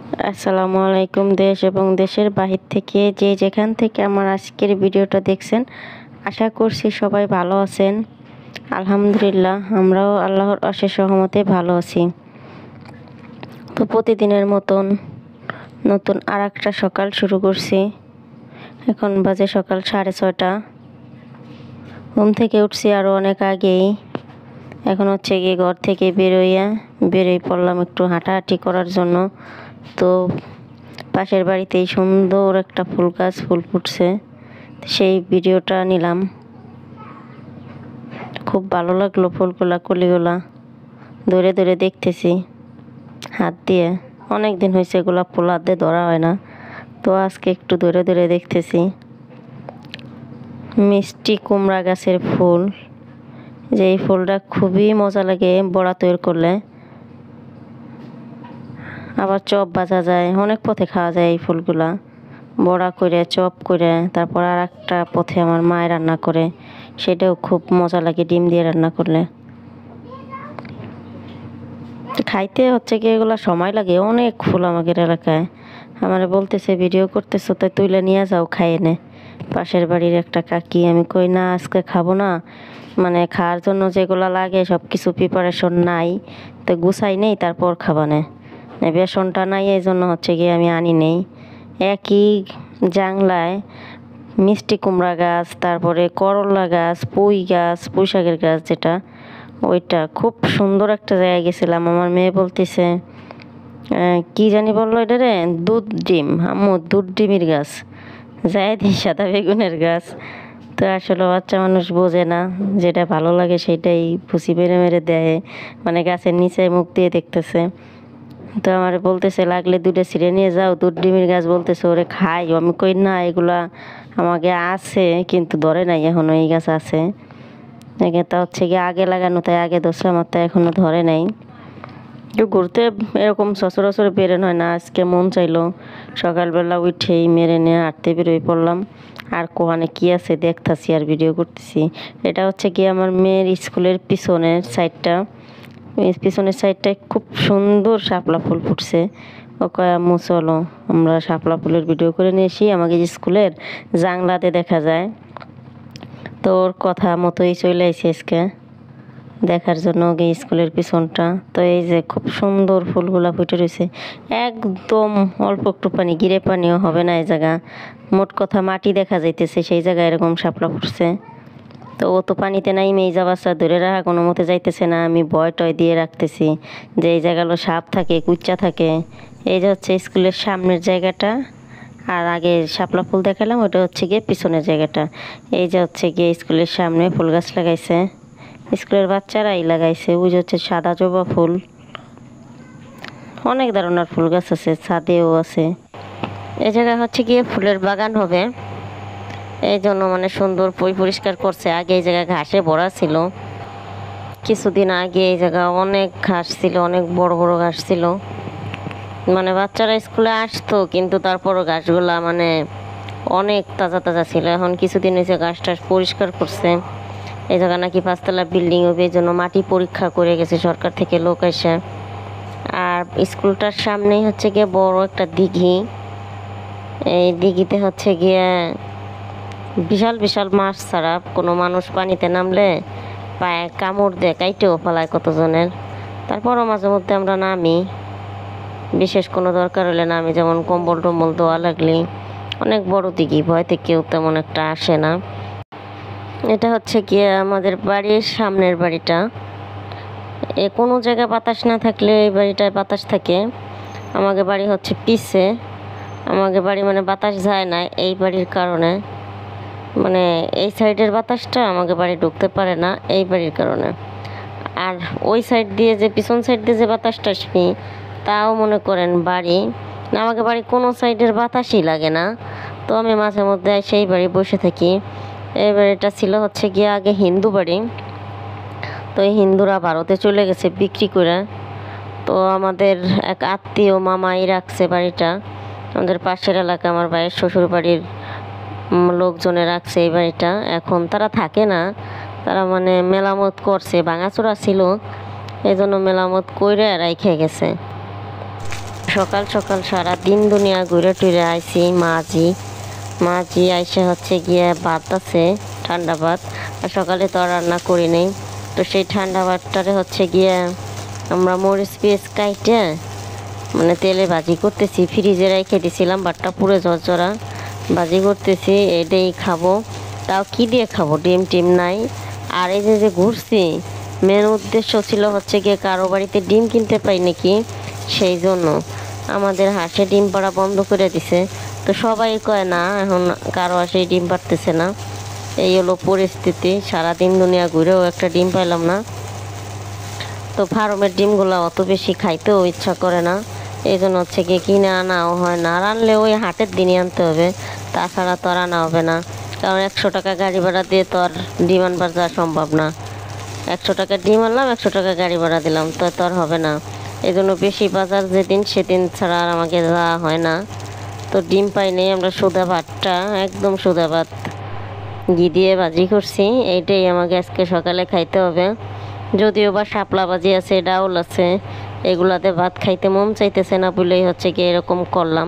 আসসালামু আলাইকুম। দেশ এবং দেশের বাহির থেকে যে যেখান থেকে আমার আজকের ভিডিওটা দেখছেন, আশা করছি সবাই ভালো আছেন। আলহামদুলিল্লাহ, আমরাও আল্লাহর অশেষ রহমতে ভালো আছি। তো প্রতিদিনের মতন নতুন আর একটা সকাল শুরু করছি। এখন বাজে সকাল 6:30। ঘুম থেকে উঠছি আরও অনেক আগেই। এখন হচ্ছে গিয়ে ঘর থেকে বেরোই পড়লাম একটু হাঁটাহাঁটি করার জন্য। তো পাশের বাড়িতেই সুন্দর একটা ফুল গাছ ফুল ফুটছে, সেই ভিডিওটা নিলাম। খুব ভালো লাগলো ফুলগুলা, কলিগুলা ধরে ধরে দেখতেছি হাত দিয়ে। অনেক দিন হয়েছে গোলাপ ফুল হাত দিয়ে ধরা হয় না, তো আজকে একটু ধরে ধরে দেখতেছি। মিষ্টি কুমড়া গাছের ফুল, যে এই ফুলটা খুবই মজা লাগে বড়া তৈরি করলে। আবার চপ ভাজা যায়, অনেক পথে খাওয়া যায় এই ফুলগুলা, বড়া করে চপ করে। তারপর আর একটা পথে আমার মায়ের রান্না করে, সেটাও খুব মজা লাগে ডিম দিয়ে রান্না করলে। খাইতে হচ্ছে কি এগুলো সময় লাগে, অনেক ফুল আমাদের এলাকায়। আমার বলতেছে ভিডিও করতেছো তাই তুলে নিয়ে যাও, খাইয়ে নে। পাশের বাড়ির একটা কাকি, আমি কই না আজকে খাবো না, মানে খাওয়ার জন্য যেগুলো লাগে সব কিছু প্রিপারেশন নাই, তো গুছাই নেই তারপর খাবানে। বেসনটা নাই, এই জন্য হচ্ছে গিয়ে আমি আনি নেই। একই জাংলায় মিষ্টি কুমড়া গাছ, তারপরে করলা গাছ, পুঁই গাছ, পুঁই শাকের গাছ যেটা, ওইটা খুব সুন্দর একটা জায়গায় গেছিলাম। আমার মেয়ে বলতেছে কি জানি বললো এটা রে, দুধ ডিম। আম্মু দুধ ডিমের গাছ, যাই দিই সাদা বেগুনের গাছ। তো আসলে বাচ্চা মানুষ বোঝে না, যেটা ভালো লাগে সেটাই ভুসি মেরে মেরে দেয়, মানে গাছের নিচে মুখ দিয়ে দেখতেছে। তো আমার বলতেছে লাগলে দুটো ছিঁড়ে নিয়ে যাও, দুধ ডিমের গাছ। বলতেছে ওরে খাই। আমি কই না, এগুলা আমাকে আছে কিন্তু ধরে নাই এখনো, এই গাছ আছে। তা হচ্ছে গিয়ে আগে লাগানো, তাই আগে ধরছে, আমার তাই এখনো ধরে নাই। একটু ঘুরতে এরকম সচরাচর বেরোনো হয় না, আজকে মন চাইলো। সকালবেলা উঠেই মেরে নিয়ে হাঁটতে বেরোই পড়লাম। আর কোহানে কি আছে দেখতেছি আর ভিডিও করতেছি। এটা হচ্ছে কি আমার মেয়ের স্কুলের পিছনের সাইডটা। পিছনের সাইডটায় খুব সুন্দর শাপলা ফুল ফুটছে। ও কয় আম্মু চলো আমরা শাপলা ফুলের ভিডিও করে নিয়ে আসি, আমাকে স্কুলের জাংলাতে দেখা যায়। তোর কথা মতোই চলে আসি আজকে দেখার জন্য স্কুলের পিছনটা। তো এই যে খুব সুন্দর ফুলগুলা ফুটে রয়েছে, একদম অল্প একটু পানি, গিরে পানিও হবে না এই জায়গা। মোট কথা মাটি দেখা যাইতেছে, সেই জায়গায় এরকম শাপলা ফুটছে। তো ও তো পানিতে নাই, মেয়ে বাচ্চা ধরে রাখা কোনো মতে যাইতেছে না। আমি ভয় টয় দিয়ে রাখতেছি যে এই জায়গাগুলো সাপ থাকে, কুচ্চা থাকে। এই যে হচ্ছে স্কুলের সামনের জায়গাটা, আর আগে শাপলা ফুল দেখালাম ওটা হচ্ছে গিয়ে পিছনের জায়গাটা। এই যে হচ্ছে গিয়ে স্কুলের সামনে ফুল গাছ লাগাইছে, স্কুলের বাচ্চারাই লাগাইছে। ওই যে হচ্ছে সাদা জবা ফুল, অনেক ধরনের ফুল গাছ আছে, ছাদেও আছে। এই জায়গায় হচ্ছে গিয়ে ফুলের বাগান হবে, এই জন্য মানে সুন্দর পরিষ্কার করছে। আগে এই জায়গায় ঘাসে ভরা ছিল, কিছুদিন আগে এই জায়গা অনেক ঘাস ছিল, অনেক বড় বড় ঘাস ছিল। মানে বাচ্চারা স্কুলে আসতো কিন্তু তারপরও ঘাসগুলা মানে অনেক তাজা তাজা ছিল। এখন কিছুদিন হয়েছে ঘাস টাস পরিষ্কার করছে। এই জায়গা নাকি 5 তলা বিল্ডিং হবে, এই জন্য মাটি পরীক্ষা করে গেছে সরকার থেকে লোক এসে। আর স্কুলটার সামনেই হচ্ছে গিয়ে বড় একটা দিঘি। এই দিঘিতে হচ্ছে গিয়ে বিশাল বিশাল মাছ ছাড়া, কোনো মানুষ পানিতে নামলে পায়ে কামড় দিয়ে কাইটেও ফেলায় কতজনের। তারপরও মাঝে মধ্যে আমরা নামি, বিশেষ কোনো দরকার হলে নামি, যেমন কম্বল টম্বল দেওয়া লাগলে। অনেক বড় দিঘি, ভয়তে কেউ তেমন একটা আসে না। এটা হচ্ছে গিয়ে আমাদের বাড়ির সামনের বাড়িটা। কোনো জায়গায় বাতাস না থাকলে এই বাড়িটায় বাতাস থাকে। আমাদের বাড়ি হচ্ছে পিছে, আমাদের বাড়ি মানে বাতাস যায় না এই বাড়ির কারণে, মানে এই সাইডের বাতাসটা আমাদের বাড়ি ঢুকতে পারে না এই বাড়ির কারণে। আর ওই সাইড দিয়ে যে পিছন সাইড দিয়ে যে বাতাসটা আসবি, তাও মনে করেন বাড়ি না, আমাকে বাড়ি কোনো সাইডের বাতাসই লাগে না। তো আমি মাঝে মধ্যে সেই বাড়ি বসে থাকি। এই বাড়িটা ছিল হচ্ছে গিয়ে আগে হিন্দু বাড়ি, তো এই হিন্দুরা ভারতে চলে গেছে বিক্রি করে। তো আমাদের এক আত্মীয় মামাই রাখছে বাড়িটা, আমাদের পাশের এলাকা আমার ভাইয়ের শ্বশুর বাড়ির লোকজনে রাখছে এই বাড়িটা। এখন তারা থাকে না, তারা মানে মেরামত করছে, ভাঙাচোরা ছিল এই জন্য মেরামত করে রাইখে গেছে। সকাল সকাল সারা দিন দুনিয়া ঘুরে টুরে আইছি। মাঝি আইসে হচ্ছে গিয়ে ভাত আছে, ঠান্ডা ভাত। আর সকালে তো আর রান্না করি নেই, তো সেই ঠান্ডা ভাতটারে হচ্ছে গিয়ে আমরা মরিচ পেঁয়াজ কাইটে মানে তেলে ভাজি করতেছি। ফ্রিজে রেখে দিয়েছিলাম, ভাতটা পুরো ঝরঝরা ভাজি করতেছি, এটাই খাবো। তাও কি দিয়ে খাবো, ডিম টিম নাই। আর এই যে ঘুরছি, মেন উদ্দেশ্য ছিল হচ্ছে গিয়ে কারো বাড়িতে ডিম কিনতে পাই নাকি, সেই জন্য আমাদের হাঁসে ডিম পাড়া বন্ধ করে দিছে। তো সবাই কয় না, এখন কারো হাঁসে ডিম পাড়তেছে না। এই হলো পরিস্থিতি। সারাদিন দুনিয়া ঘুরেও একটা ডিম পাইলাম না। তো ফার্মের ডিমগুলো অত বেশি খাইতেও ইচ্ছা করে না, এই জন্য হচ্ছে গিয়ে কিনে আনাও হয় না। আর আনলে ওই হাটের দিনই আনতে হবে, তাছাড়া তো আর আনা হবে না। কারণ 100 টাকা গাড়ি ভাড়া দিয়ে তো আর ডিম আনবার যাওয়া সম্ভব না। 100 টাকা ডিম আনলাম, 100 টাকা গাড়ি ভাড়া দিলাম, তো তো আর হবে না। এই জন্য বেশি বাজার যেদিন সেদিন ছাড়া আর আমাকে যাওয়া হয় না। তো ডিম পাই নেই, আমরা সুদা ভাতটা, একদম সুদা ভাত ঘি দিয়ে ভাজি করছি, এইটাই আমাকে আজকে সকালে খাইতে হবে। যদিও বা শাপলা ভাজি আছে, ডাউল আছে, এগুলাতে ভাত খাইতে মন চাইতেছে না বলেই হচ্ছে কি এরকম করলাম।